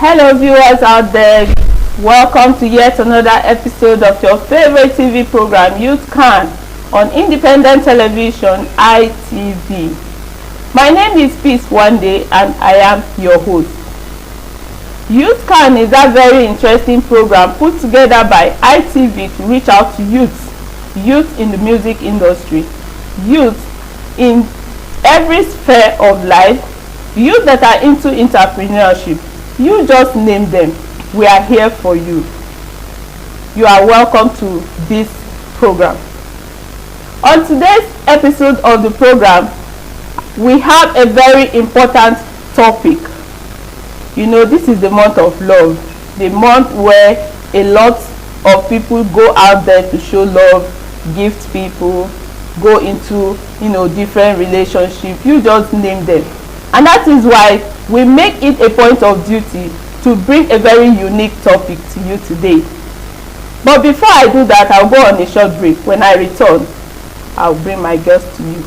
Hello viewers out there, welcome to yet another episode of your favorite TV program, Youth Can, on independent television, ITV. My name is Peace Wande and I am your host. Youth Can is a very interesting program put together by ITV to reach out to youth in the music industry, youth in every sphere of life, youth that are into entrepreneurship. You just name them. We are here for you. You are welcome to this program. On today's episode of the program, we have a very important topic. You know, this is the month of love, the month where a lot of people go out there to show love, gift people, go into, different relationships. You just name them. And that is why we make it a point of duty to bring a very unique topic to you today. But before I do that, I'll go on a short break. When I return, I'll bring my guest to you.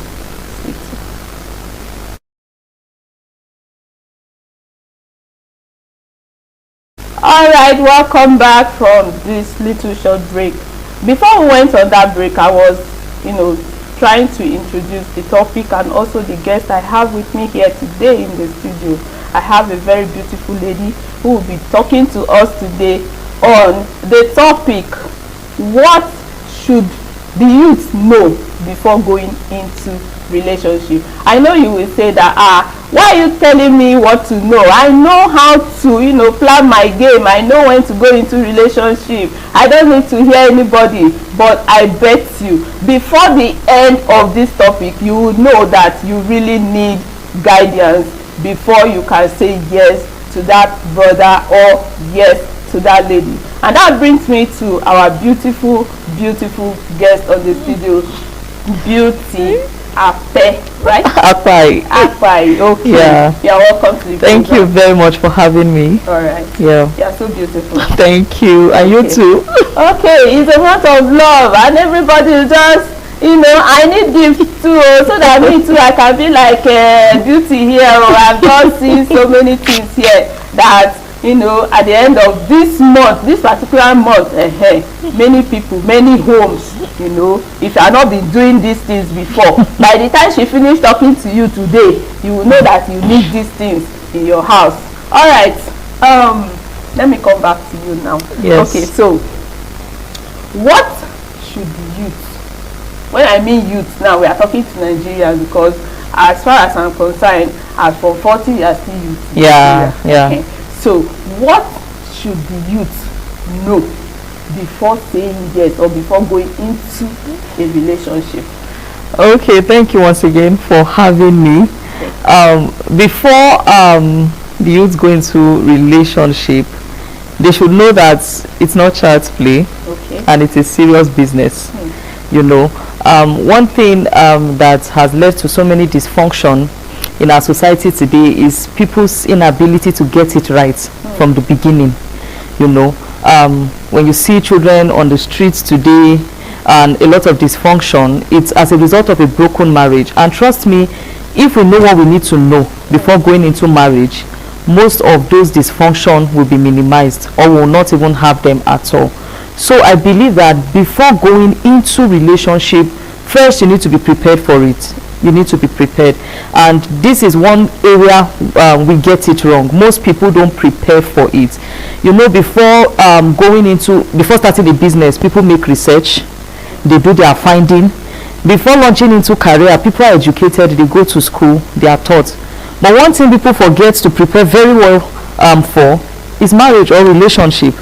Alright, welcome back from this little short break. Before we went on that break, I was, trying to introduce the topic and also the guest I have with me here today in the studio. I have a very beautiful lady who will be talking to us today on the topic, what should the youth know before going into relationship. I know you will say that, why are you telling me what to know? I know how to, plan my game. I know when to go into relationship. I don't need to hear anybody. But I bet you, before the end of this topic, you will know that you really need guidance before you can say yes to that brother or yes to that lady. And that brings me to our beautiful guest on the studio, Beauty Ape, right? Apai, okay. Yeah. You're welcome to the Thank you very much for having me. All right. Yeah. You're so beautiful. Thank you. And you too. Okay, it's a month of love and everybody is just, I need gifts too, so that me too, I can be like Beauty here, or I've just seen so many things here that, at the end of this month, this particular month, many people, many homes, if you have not been doing these things before, by the time she finished talking to you today, you will know that you need these things in your house. All right, let me come back to you now. Yes. Okay, so what should the youth, when I mean youth now, we are talking to Nigerians, because as far as I'm concerned, as for 40 years still youth. Yeah. Okay. So what should the youth know before saying yes or before going into a relationship? Okay, thank you once again for having me. Before the youth go into relationship, they should know that it's not child's play. Okay. And it's a serious business. One thing that has led to so many dysfunction in our society today is people's inability to get it right from the beginning. When you see children on the streets today and a lot of dysfunction, it's as a result of a broken marriage. And trust me, if we know what we need to know before going into marriage, most of those dysfunction will be minimized or will not even have them at all. So I believe that before going into relationship, first you need to be prepared for it. You need to be prepared, and this is one area we get it wrong. Most people don't prepare for it. Before starting a business, people make research, they do their finding. Before launching into career, people are educated, they go to school, they are taught. But one thing people forget to prepare very well for is marriage or relationship.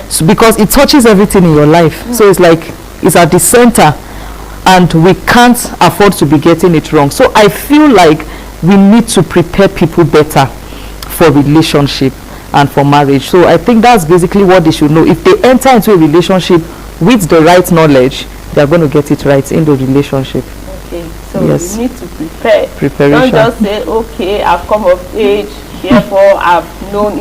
So because it touches everything in your life. So it's like it's at the center, and we can't afford to be getting it wrong. So I feel like we need to prepare people better for relationship and for marriage. So I think that's basically what they should know. If they enter into a relationship with the right knowledge, they're going to get it right in the relationship. Okay, so yes. You need to prepare. Preparation. Don't just say, okay, I've come of age, therefore I've known,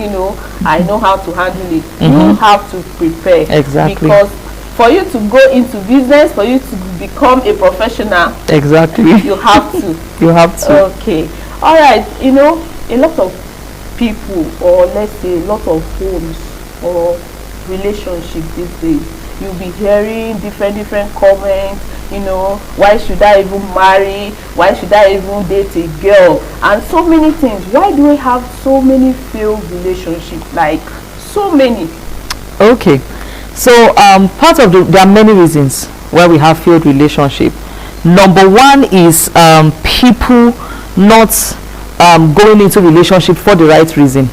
I know how to handle it. You have to prepare. Exactly. Because for you to go into business, for you to become a professional, exactly, you have to. You have to. Okay. All right. A lot of people, or let's say a lot of homes or relationships these days, you'll be hearing different comments. Why should I even marry? Why should I even date a girl? And so many things. Why do we have so many failed relationships? Like, so many. Okay, so there are many reasons why we have failed relationship. Number one is people not going into relationship for the right reason.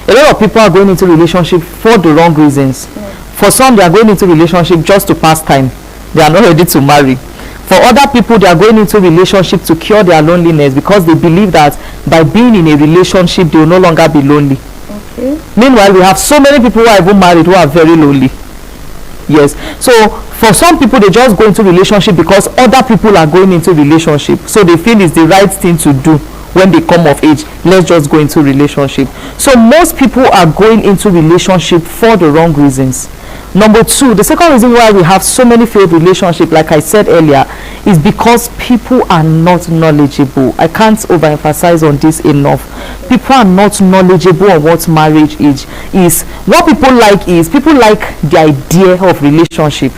A lot of people are going into relationship for the wrong reasons. For some, they are going into relationship just to pass time. They are not ready to marry. For other people, they are going into relationship to cure their loneliness, because they believe that by being in a relationship, they will no longer be lonely. Okay. Meanwhile, we have so many people who are even married who are very lonely. Yes. So for some people, they just go into relationship because other people are going into relationship, so they feel it's the right thing to do. When they come of age, let's just go into relationship. So most people are going into relationship for the wrong reasons. Number two, the second reason why we have so many failed relationships, like I said earlier, is because people are not knowledgeable. I can't overemphasize on this enough. People are not knowledgeable on what marriage is. What people like is, people like the idea of relationship,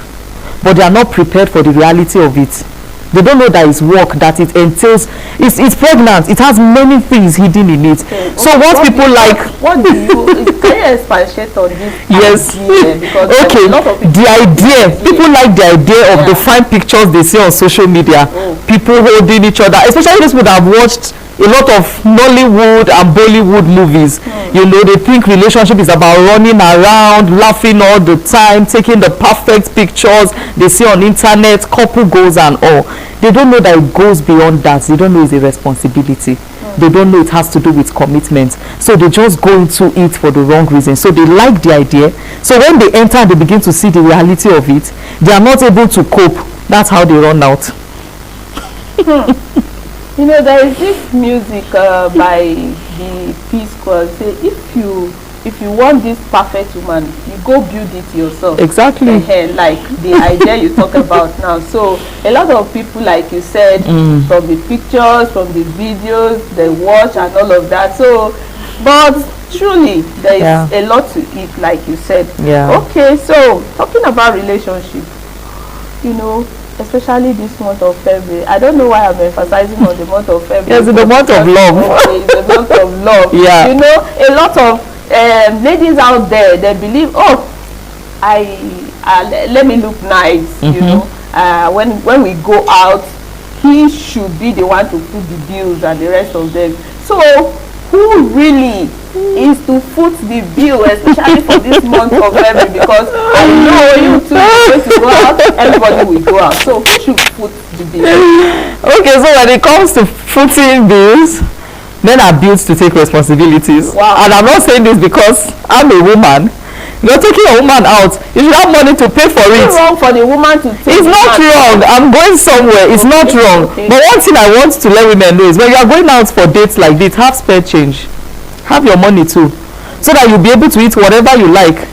but they are not prepared for the reality of it. They don't know that it's work, that it entails. It's pregnant. It has many things hidden in it. Okay. So what people like. What do you? Can you expatiate on this? Yes. Because okay. The idea. People like the idea of the fine pictures they see on social media. People holding each other, especially those who have watched a lot of Nollywood and Bollywood movies. They think relationship is about running around, laughing all the time, taking the perfect pictures they see on internet, couple goals and all. They don't know that it goes beyond that. They don't know it's a responsibility. They don't know it has to do with commitment. So they just go into it for the wrong reason. So they like the idea. So when they enter and they begin to see the reality of it, they are not able to cope. That's how they run out. There is this music by the Peace Squad. Say, if you want this perfect woman, you go build it yourself. Exactly. Like the idea you talk about now. So a lot of people, like you said, from the pictures, from the videos, they watch and all of that. So, but truly, there is a lot to it, like you said. Yeah. Okay, so talking about relationship, especially this month of February. I don't know why I'm emphasizing on the month of February. Yes, the month of love. Okay, it's the month of love. Yeah. A lot of ladies out there, they believe, let me look nice. When we go out, he should be the one to put the bills and the rest of them. So who really is to foot the bill, especially for this month of February? Because I know you two are going to go out, everybody will go out. So who should foot the bill? Okay, so when it comes to footing bills, men are built to take responsibilities. Wow. And I'm not saying this because I'm a woman. You're taking a woman out, you should have money to pay for it. It's wrong for the woman to take. It's not wrong. I'm going somewhere. It's not wrong. Okay. But one thing I want to let women know is when you are going out for dates like this, have spare change. Have your money too, so that you'll be able to eat whatever you like.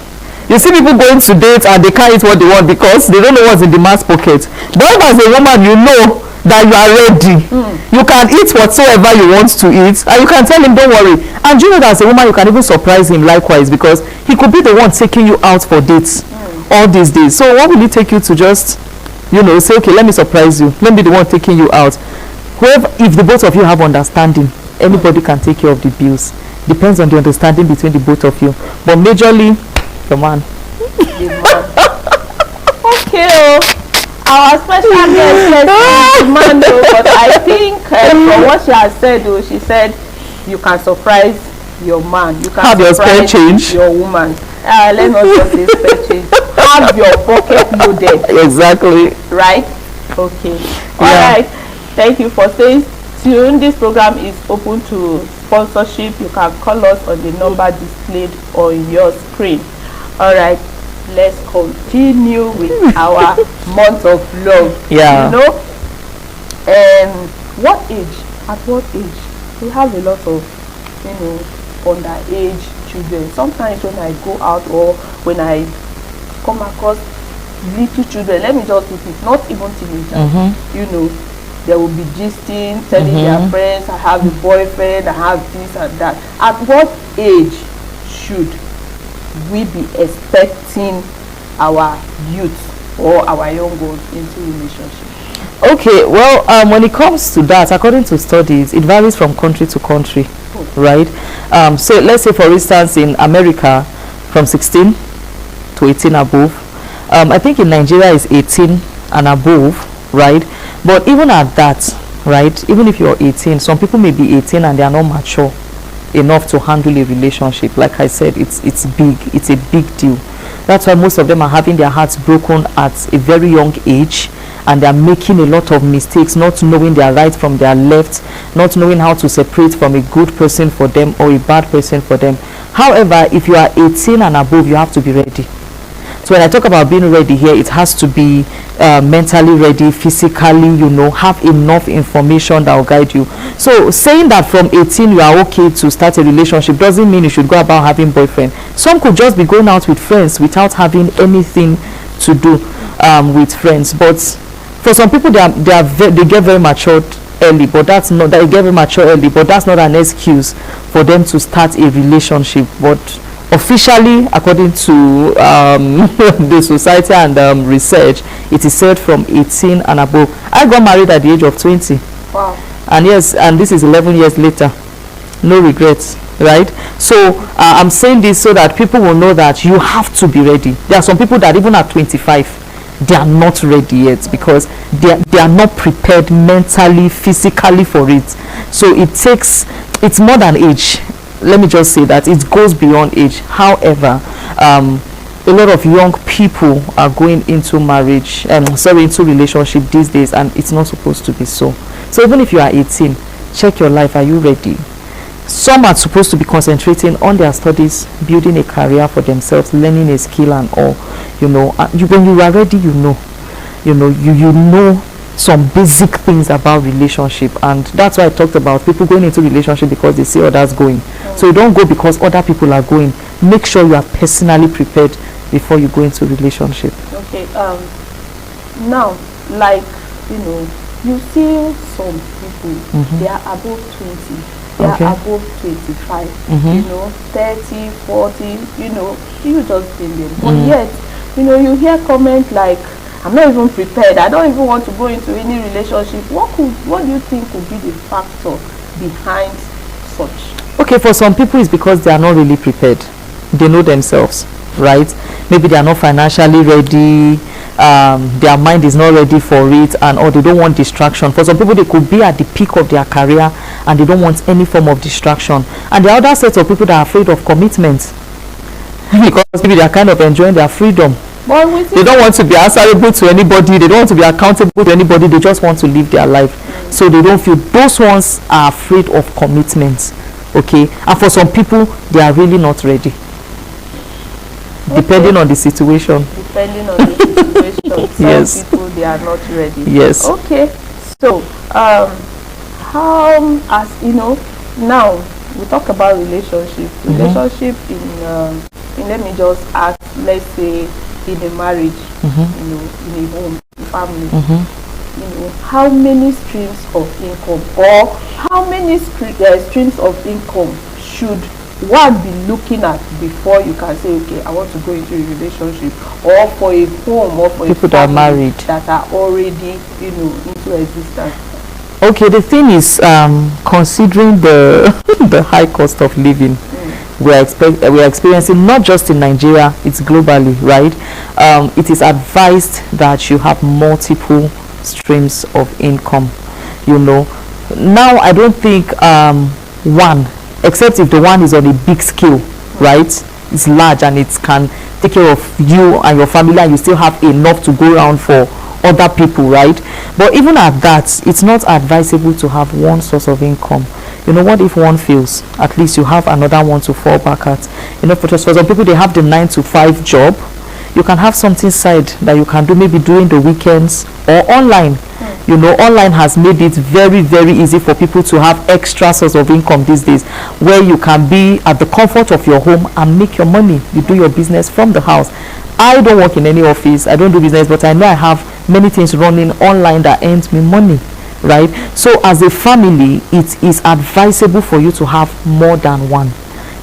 You see people going to dates and they can't eat what they want because they don't know what's in the man's pocket. But if as a woman you know that you are ready, you can eat whatsoever you want to eat, and you can tell him don't worry. And you know that as a woman you can even surprise him likewise, because he could be the one taking you out for dates all these days. So what will it take you to just say, okay, let me surprise you, let me be the one taking you out? Whoever, if the both of you have understanding, anybody can take care of the bills. Depends on the understanding between the both of you, but majorly the man. Okay. Our special guest is man, but I think from what she has said, she said you can surprise your man. You can have your spare change. Your woman. Let's not just say spare change. Have your pocket loaded. Exactly. Right? Okay. All right. Thank you for staying tuned. This program is open to sponsorship. You can call us on the number displayed on your screen. All right. Let's continue with our month of love. Yeah. What age? At what age? We have a lot of, underage children. Sometimes when I go out or when I come across little children, let me just put it, not even teenagers, they will be gisting, telling their friends, I have a boyfriend, I have this and that. At what age should we be expecting our youth or our young ones into relationships? Okay, well, when it comes to that, according to studies, it varies from country to country, right? So let's say, for instance, in America, from 16 to 18 above. I think in Nigeria is 18 and above, right? But even at that, right, even if you're 18, some people may be 18 and they are not mature enough to handle a relationship. Like I said, it's big, it's a big deal. That's why most of them are having their hearts broken at a very young age, and they are making a lot of mistakes, not knowing their right from their left, not knowing how to separate from a good person for them or a bad person for them. However, if you are 18 and above, you have to be ready. So when I talk about being ready here, it has to be mentally ready, physically, you know, have enough information that will guide you. So saying that from 18 you are okay to start a relationship doesn't mean you should go about having boyfriend. Some could just be going out with friends without having anything to do with friends. But for some people, they get very matured early, but that's not that they get very mature early, but that's not an excuse for them to start a relationship. But officially, according to the society and research, it is said from 18 and above. I got married at the age of 20. Wow. And yes, and this is 11 years later. No regrets, right? So I'm saying this so that people will know that you have to be ready. There are some people that even at 25, they are not ready yet because they are not prepared mentally, physically for it. So it's more than age. Let me just say that it goes beyond age. However, a lot of young people are going into marriage, into relationship these days, and it's not supposed to be so. So even if you are 18, check your life. Are you ready? Some are supposed to be concentrating on their studies, building a career for themselves, learning a skill and all. You know, when you are ready, you know some basic things about relationship, and that's why I talked about people going into relationship because they see others going. So you don't go because other people are going. Make sure you are personally prepared before you go into relationship. Okay. Now, like, you know, you see some people, they are above 20, they are above 25, you know, 30, 40, you know, you just been there. But yet, you know, you hear comments like, I'm not even prepared, I don't even want to go into any relationship. What do you think could be the factor behind such? Okay, for some people it's because they are not really prepared. They know themselves, right? Maybe they are not financially ready, their mind is not ready for it, and or they don't want distraction. For some people, they could be at the peak of their career and they don't want any form of distraction. And the other set of people that are afraid of commitment because maybe they are kind of enjoying their freedom. They don't want to be answerable to anybody, they don't want to be accountable to anybody, they just want to live their life. So they don't feel, those ones are afraid of commitment. Okay, and for some people, they are really not ready. Depending on the situation. Depending on the situation. Some Yes. people, they are not ready. Yes. Okay. So, how, as you know, now we talk about relationship. Relationship in let me just ask, let's say in a marriage, you know, in a home, in family. You know, how many streams of income or how many streams of income should one be looking at before you can say, okay, I want to go into a relationship, or for a home, or for People a that are family married. that are already, you know, into existence? Okay, the thing is, considering the the high cost of living we are experiencing, not just in Nigeria, it's globally, right? It is advised that you have multiple streams of income. You know, now I don't think one, except if the one is on a big scale, right? It's large and it can take care of you and your family, and you still have enough to go around for other people, right? But even at that, it's not advisable to have one source of income. You know, what if one fails? At least you have another one to fall back at. You know, for some people, they have the 9-to-5 job. You can have something side that you can do, maybe during the weekends or online. You know, online has made it very, very easy for people to have extra source of income these days, where you can be at the comfort of your home and make your money. You do your business from the house. I don't work in any office, I don't do business, but I know I have many things running online that earns me money. right? So as a family, it is advisable for you to have more than one,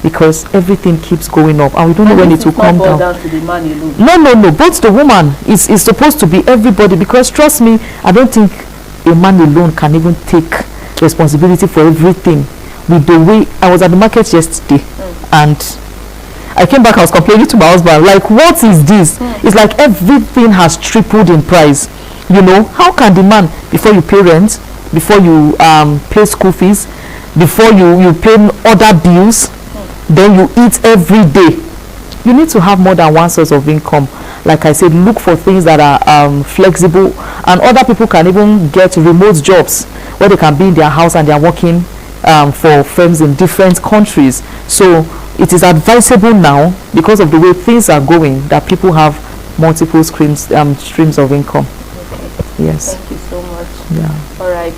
because everything keeps going up and we don't know when it will come down. To the man alone. No, both the woman is supposed to be everybody, because trust me, I don't think a man alone can even take responsibility for everything. With the way I was at the market yesterday and I came back, I was complaining to my husband, like, what is this? It's like everything has tripled in price. You know, how can the man, before you pay rent, before you pay school fees, before you pay other bills, then you eat every day? You need to have more than one source of income. Like I said, look for things that are flexible, and other people can even get remote jobs where they can be in their house and they are working for firms in different countries. So it is advisable now, because of the way things are going, that people have multiple streams of income. Okay. Yes. Thank you so much. Yeah. All right.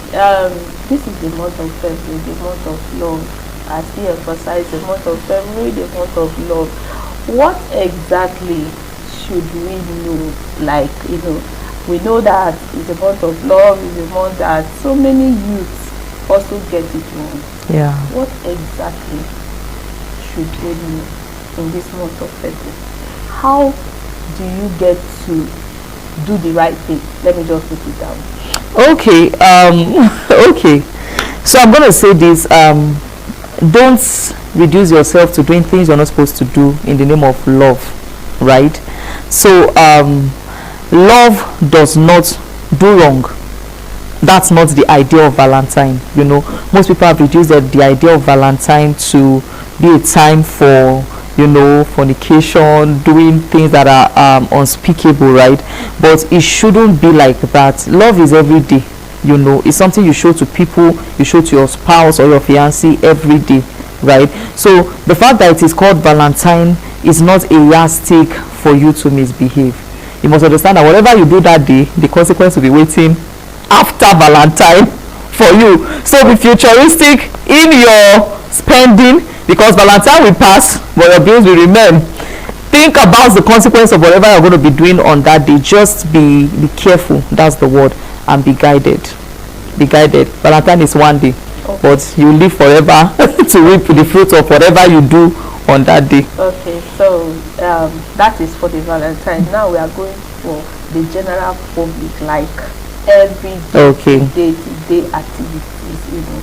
This is the month of February, the month of love. I still emphasize the month of February, the month of love. What exactly should we know? Like, you know, we know that it's a month of love, it's a month that so many youths also get it wrong. Yeah. What exactly should they know in this month of February? How do you get to do the right thing? Let me just put it down. Okay. Okay. So I'm gonna say this. Don't reduce yourself to doing things you're not supposed to do in the name of love, right? So love does not do wrong. That's not the idea of Valentine. You know, most people have reduced the idea of Valentine to be a time for, you know, fornication, doing things that are unspeakable, right? But it shouldn't be like that. Love is every day. You know, it's something you show to people, you show to your spouse or your fiancé every day, right? So the fact that it is called Valentine is not a yardstick for you to misbehave. You must understand that whatever you do that day, the consequence will be waiting after Valentine for you. So be futuristic in your spending, because Valentine will pass but your bills will remain. Think about the consequence of whatever you're going to be doing on that day. Just be careful, that's the word, and be guided. Be guided. Valentine is one day, okay, but you live forever to reap the fruit of whatever you do on that day. Okay, so that is for the Valentine. Now we are going for the general public, like everyday, okay, day-to-day activities. You know,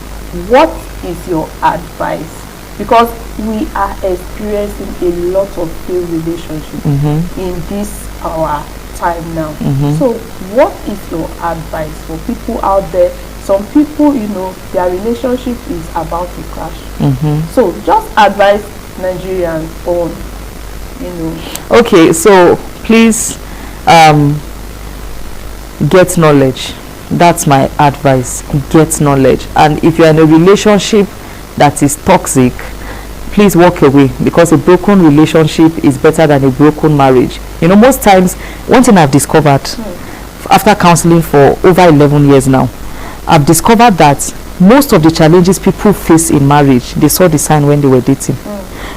what is your advice? Because we are experiencing a lot of failed relationships in this our time now. So what is your advice for people out there? Some people, you know, their relationship is about to crash. So just advise Nigerians on, you know. Okay, so please get knowledge. That's my advice. Get knowledge. And if you're in a relationship that is toxic, please walk away, because a broken relationship is better than a broken marriage. You know, most times, one thing I've discovered after counseling for over 11 years now, I've discovered that most of the challenges people face in marriage, they saw the sign when they were dating.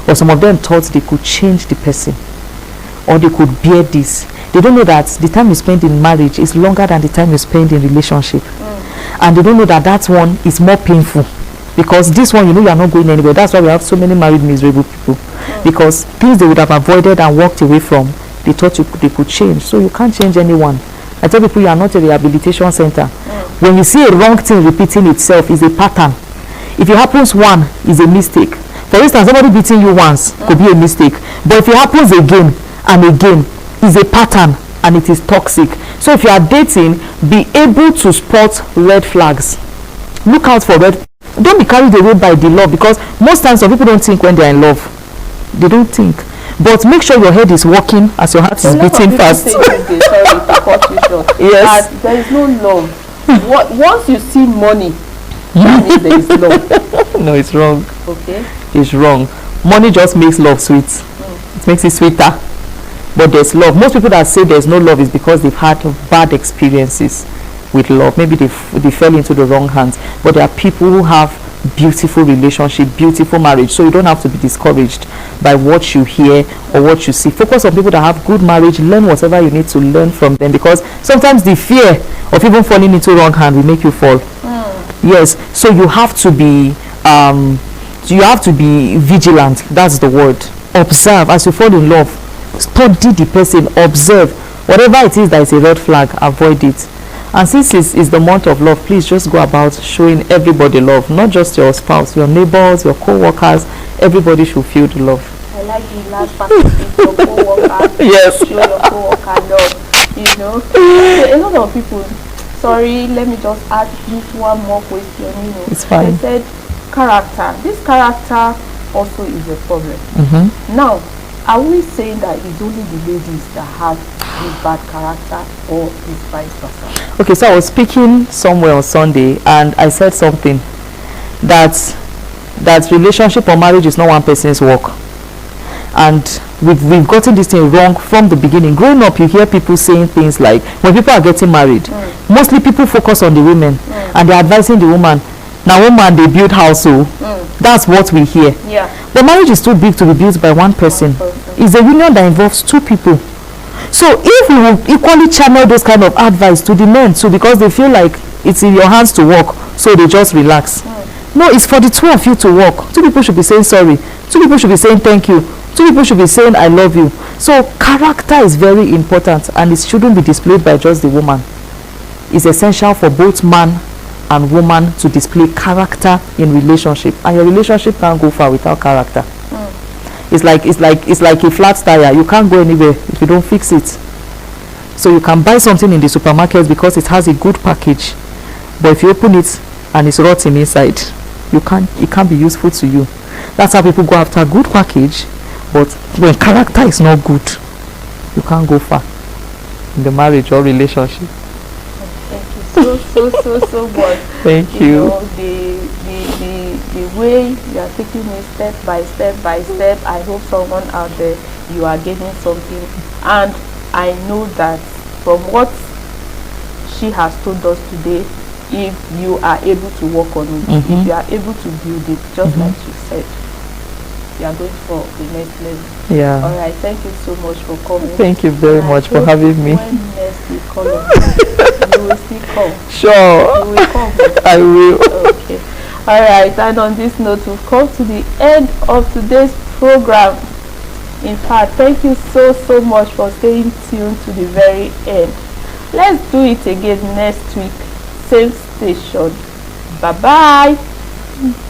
But some of them thought they could change the person, or they could bear this. They don't know that the time you spend in marriage is longer than the time you spend in relationship. And they don't know that that one is more painful, because this one, you know, you are not going anywhere. That's why we have so many married miserable people, because things they would have avoided and walked away from, they thought they could change. So you can't change anyone. I tell people, you are not a rehabilitation center. When you see a wrong thing repeating itself, is a pattern. If it happens one, is a mistake. For instance, somebody beating you once could be a mistake, but if it happens again and again, is a pattern, and it is toxic. So if you are dating, be able to spot red flags. Look out for red. Don't be carried away by the love, because most times some people don't think when they are in love. They don't think. But make sure your head is working as your heart is beating fast. Sorry to cut you short. Yes. There is no love. Once you see money, that means there is love. No, it's wrong. Okay. It's wrong. Money just makes love sweet. It makes it sweeter. But there's love. Most people that say there's no love is because they've had bad experiences with love. Maybe they fell into the wrong hands. But there are people who have beautiful relationship, beautiful marriage. So you don't have to be discouraged by what you hear or what you see. Focus on people that have good marriage. Learn whatever you need to learn from them, because sometimes the fear of even falling into wrong hand will make you fall. Yes, so you have to be vigilant. That's the word. Observe as you fall in love. Study the person. Observe whatever it is that is a red flag. Avoid it. And since it's the month of love, please just go about showing everybody love, not just your spouse, your neighbors, your co-workers. Everybody should feel the love. I like the last part of your co-worker. Yes. Show your co-worker love. You know, a lot of people. Sorry, let me just add this one more question. You know, It's fine. I said character. This character also is a problem. Now, are we saying that it's only the ladies that have this bad character, or is vice versa? Okay, so I was speaking somewhere on Sunday, and I said something that relationship or marriage is not one person's work, and we've gotten this thing wrong from the beginning. Growing up, you hear people saying things like, when people are getting married, mostly people focus on the women, and they're advising the woman. Now, woman, they build house, so that's what we hear. Yeah. But marriage is too big to be built by one person. It's a union that involves two people. So if we will equally channel those kind of advice to the men too, because they feel like it's in your hands to work, so they just relax. No, it's for the two of you to work. Two people should be saying sorry. Two people should be saying thank you. Two people should be saying I love you. So character is very important, and it shouldn't be displayed by just the woman. It's essential for both man and woman to display character in relationship, and your relationship can't go far without character. It's like a flat tire. You can't go anywhere if you don't fix it. So you can buy something in the supermarket because it has a good package, but if you open it and it's rotten inside, it can't be useful to you. That's how people go after a good package, but when character is not good, you can't go far in the marriage or relationship. Thank you so much. Thank You you. know, the way you are taking it step by step, I hope someone out there, you are getting something. And I know that from what she has told us today, if you are able to work on it, if you are able to build it, just like she said, you are going for the next level. Yeah. All right, thank you so much for coming. Thank you very And I much for hope having me. When next we call on you will still come. Sure. You will come. I will. Okay. All right. And on this note, we've come to the end of today's program. In fact, thank you so much for staying tuned to the very end. Let's do it again next week. Same station. Bye bye.